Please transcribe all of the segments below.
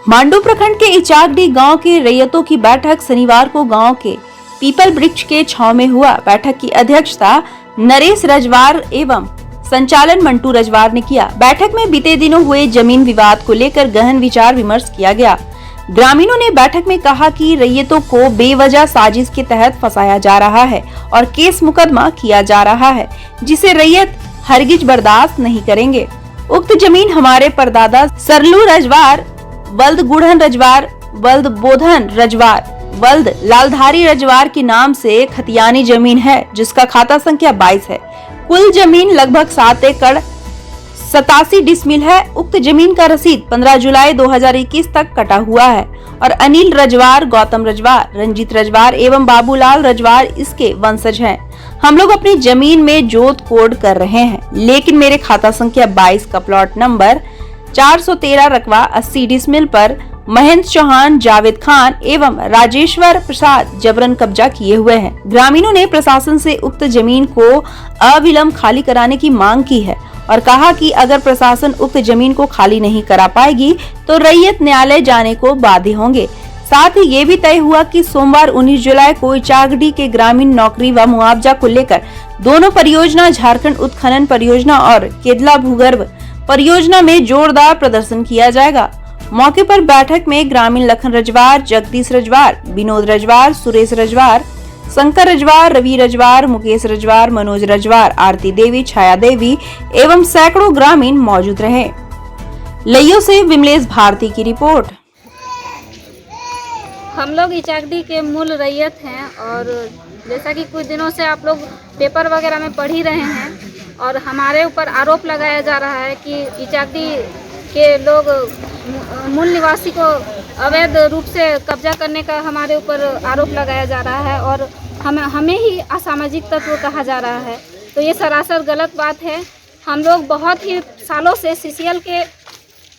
मांडू प्रखंड के इचाकडी गांव के रैयतों की बैठक शनिवार को गांव के पीपल वृक्ष के छांव में हुआ। बैठक की अध्यक्षता नरेश रजवार एवं संचालन मंटू रजवार ने किया। बैठक में बीते दिनों हुए जमीन विवाद को लेकर गहन विचार विमर्श किया गया। ग्रामीणों ने बैठक में कहा कि रैयतों को बेवजह साजिश के तहत फंसाया जा रहा है और केस मुकदमा किया जा रहा है, जिसे रैयत हरगिज बर्दाश्त नहीं करेंगे। उक्त जमीन हमारे परदादा सरलू रजवार, वल्द गुढ़न रजवार, वल्द बोधन रजवार, वल्द लालधारी रजवार के नाम से खतियानी जमीन है, जिसका खाता संख्या 22 है। कुल जमीन लगभग 7 एकड़ 87 डिसमिल है। उक्त जमीन का रसीद 15 जुलाई 2021 तक कटा हुआ है और अनिल रजवार, गौतम रजवार, रंजीत रजवार एवं बाबूलाल रजवार इसके वंशज हैं। हम लोग अपनी जमीन में जोत कोड कर रहे हैं, लेकिन मेरे खाता संख्या 22 का प्लॉट नंबर 413 रकबा 80 डिसमिल पर महेंद्र चौहान, जावेद खान एवं राजेश्वर प्रसाद जबरन कब्जा किए हुए हैं। ग्रामीणों ने प्रशासन से उक्त जमीन को अविलंब खाली कराने की मांग की है और कहा कि अगर प्रशासन उक्त जमीन को खाली नहीं करा पाएगी तो रैयत न्यायालय जाने को बाध्य होंगे। साथ ही ये भी तय हुआ कि सोमवार 19 जुलाई को इचाकडी के ग्रामीण नौकरी व मुआवजा को लेकर दोनों परियोजना, झारखंड उत्खनन परियोजना और केदला भूगर्भ परियोजना में जोरदार प्रदर्शन किया जाएगा। मौके पर बैठक में ग्रामीण लखन रजवार, जगदीश रजवार, विनोद रजवार, सुरेश रजवार, शंकर रजवार, रवि रजवार, मुकेश रजवार, मनोज रजवार, आरती देवी, छाया देवी एवं सैकड़ों ग्रामीण मौजूद रहे। लइयो से विमलेश भारती की रिपोर्ट। हम लोग इचाकडी के मूल रैयत हैं और जैसा कि कुछ दिनों से आप लोग पेपर वगैरह में पढ़ ही रहे हैं और हमारे ऊपर आरोप लगाया जा रहा है कि इचाकडी के लोग मूल निवासी को अवैध रूप से कब्जा करने का हमारे ऊपर आरोप लगाया जा रहा है और हमें ही असामाजिक तत्व कहा जा रहा है। तो ये सरासर गलत बात है। हम लोग बहुत ही सालों से सीसीएल के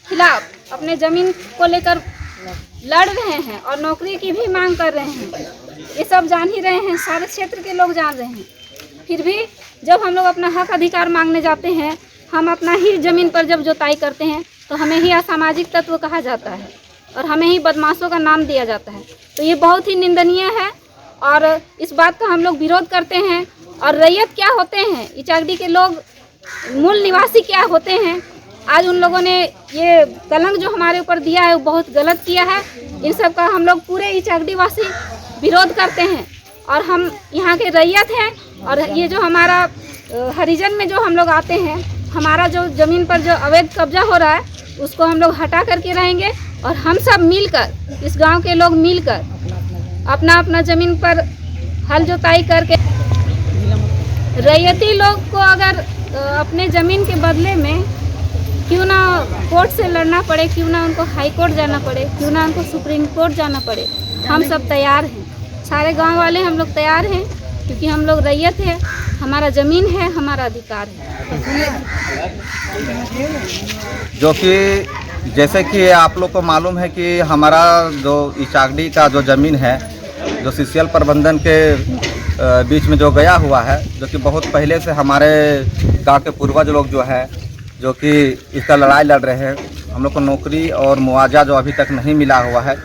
खिलाफ अपने ज़मीन को लेकर लड़ रहे हैं और नौकरी की भी मांग कर रहे हैं। ये सब जान ही रहे हैं, सारे क्षेत्र के लोग जान रहे हैं। फिर भी जब हम लोग अपना हक अधिकार मांगने जाते हैं, हम अपना ही ज़मीन पर जब जोताई करते हैं तो हमें ही असामाजिक तत्व कहा जाता है और हमें ही बदमाशों का नाम दिया जाता है। तो ये बहुत ही निंदनीय है और इस बात का हम लोग विरोध करते हैं। और रैयत क्या होते हैं, इचाकडी के लोग मूल निवासी क्या होते हैं, आज उन लोगों ने ये कलंक जो हमारे ऊपर दिया है वो बहुत गलत किया है। इन सब का हम लोग पूरे इचाकडी वासी विरोध करते हैं और हम यहाँ के रैयत हैं। और ये जो हमारा हरिजन में जो हम लोग आते हैं, हमारा जो ज़मीन पर जो अवैध कब्जा हो रहा है उसको हम लोग हटा करके रहेंगे और हम सब मिलकर, इस गांव के लोग मिलकर अपना अपना ज़मीन पर हल जोताई करके रैयती लोग को अगर अपने ज़मीन के बदले में क्यों ना कोर्ट से लड़ना पड़े, क्यों ना उनको हाई कोर्ट जाना पड़े, क्यों ना उनको सुप्रीम कोर्ट जाना पड़े, हम सब तैयार हैं। सारे गांव वाले हम लोग तैयार हैं क्योंकि हम लोग रैयत है, हमारा ज़मीन है, हमारा अधिकार है। जो कि जैसे कि आप लोग को मालूम है कि हमारा जो इचाकडी का जो ज़मीन है, जो सीसीएल प्रबंधन के बीच में जो गया हुआ है, जो कि बहुत पहले से हमारे गांव के पूर्वज लोग जो है जो कि इसका लड़ाई लड़ रहे हैं। हम लोग को नौकरी और मुआवजा जो अभी तक नहीं मिला हुआ है,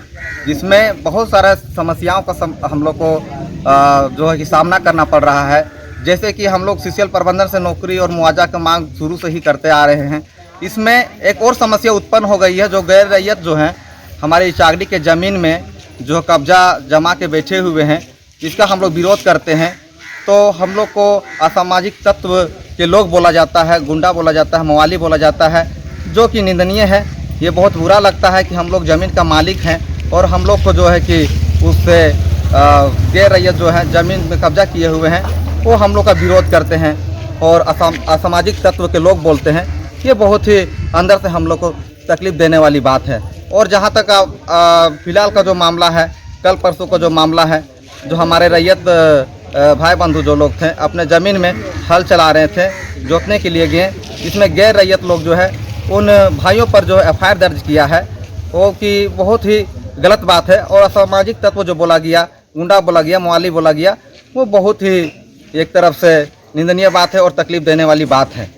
जिसमें बहुत सारा समस्याओं का हम लोग को जो है कि सामना करना पड़ रहा है। जैसे कि हम लोग सीसीएल प्रबंधन से नौकरी और मुआवजा की मांग शुरू से ही करते आ रहे हैं। इसमें एक और समस्या उत्पन्न हो गई है, जो गैर रैयत जो हैं हमारे इचाकडी के ज़मीन में जो कब्जा जमा के बैठे हुए हैं, इसका हम लोग विरोध करते हैं। तो हम लोग को असामाजिक तत्व के लोग बोला जाता है, गुंडा बोला जाता है, मवाली बोला जाता है, जो कि निंदनीय है। ये बहुत बुरा लगता है कि हम लोग ज़मीन का मालिक हैं और हम लोग को जो है कि उससे गैर रैयत जो है ज़मीन में कब्जा किए हुए हैं, वो हम लोग का विरोध करते हैं और असामाजिक तत्व के लोग बोलते हैं। ये बहुत ही अंदर से हम लोग को तकलीफ़ देने वाली बात है। और जहाँ तक फ़िलहाल का जो मामला है, कल परसों का जो मामला है, जो हमारे रैयत भाई बंधु जो लोग थे अपने ज़मीन में हल चला रहे थे, जोतने के लिए गए, जिसमें गैर रैयत लोग जो है उन भाइयों पर जो एफआईआर दर्ज किया है, वो कि बहुत ही गलत बात है। और असामाजिक तत्व जो बोला गया, गुंडा बोला गया, मवाली बोला गया, वो बहुत ही एक तरफ से निंदनीय बात है और तकलीफ़ देने वाली बात है।